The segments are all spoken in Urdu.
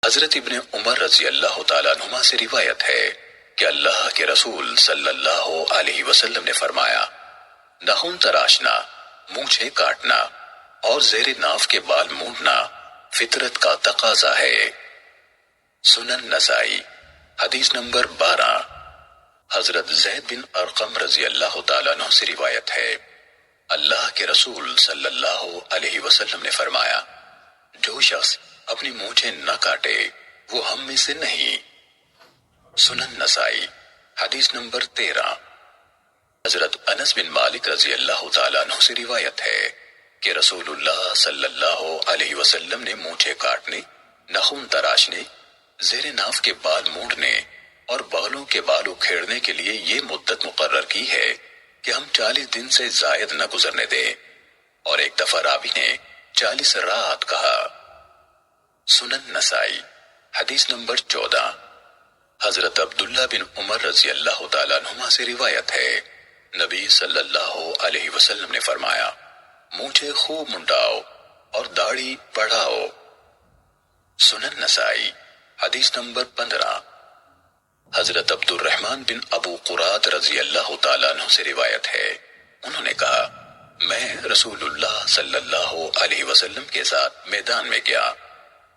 حضرت ابن عمر رضی اللہ تعالیٰ عنہما سے روایت ہے کہ اللہ کے رسول صلی اللہ علیہ وسلم نے فرمایا، ناخن تراشنا، مونچھیں کاٹنا اور زیر ناف کے بال مونڈنا فطرت کا تقاضا ہے۔ سنن نسائی حدیث نمبر 12۔ حضرت زید بن ارقم رضی اللہ تعالیٰ عنہ سے روایت ہے، اللہ کے رسول صلی اللہ علیہ وسلم نے فرمایا، جو شخص اپنی مونچھیں نہ کاٹے وہ ہم میں سے نہیں۔ سنن نسائی حدیث نمبر 13۔ حضرت انس بن مالک رضی اللہ تعالیٰ عنہ سے روایت ہے کہ رسول اللہ صلی اللہ علیہ وسلم نے مونچھیں کاٹنے، ناخن تراشنے، زیر ناف کے بال مونڈنے اور بغلوں کے بال اکھیڑنے کے لیے یہ مدت مقرر کی ہے کہ ہم 40 دن سے زائد نہ گزرنے دیں، اور ایک دفعہ راوی نے 40 رات کہا۔ سنن نسائی حدیث نمبر 14۔ حضرت عبداللہ بن عمر رضی اللہ تعالیٰ عنہما سے روایت ہے، نبی صلی اللہ علیہ وسلم نے فرمایا، مونچھیں خوب منڈاؤ اور داڑھی بڑھاؤ۔ سنن نسائی حدیث نمبر 15۔ حضرت عبد الرحمن بن ابو قرات رضی اللہ تعالیٰ عنہ سے روایت ہے، انہوں نے کہا، میں رسول اللہ صلی اللہ علیہ وسلم کے ساتھ میدان میں گیا،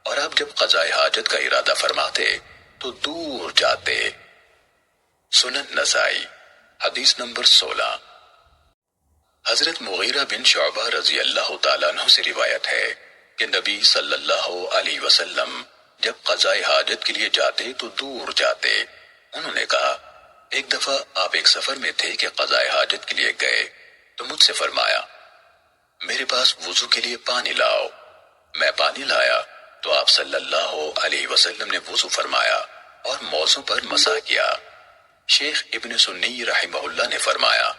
اور آپ جب قضاء حاجت کا ارادہ فرماتے تو دور جاتے۔ سنن نسائی حدیث نمبر 16۔ حضرت مغیرہ بن شعبہ رضی اللہ تعالیٰ عنہ سے روایت ہے کہ نبی صلی اللہ علیہ وسلم جب قضاء حاجت کے لیے جاتے تو دور جاتے۔ انہوں نے کہا، ایک دفعہ آپ ایک سفر میں تھے کہ قضاء حاجت کے لیے گئے تو مجھ سے فرمایا، میرے پاس وضو کے لیے پانی لاؤ۔ میں پانی لایا تو آپ صلی اللہ علیہ وسلم نے وضو فرمایا اور موزوں پر مسح کیا۔ شیخ ابن سنی رحمہ اللہ نے فرمایا،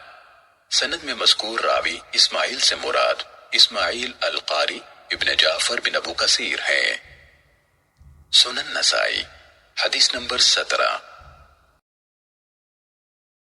سند میں مذکور راوی اسماعیل سے مراد اسماعیل القاری ابن جعفر بن ابو کثیر ہیں۔ سنن نسائی حدیث نمبر 17۔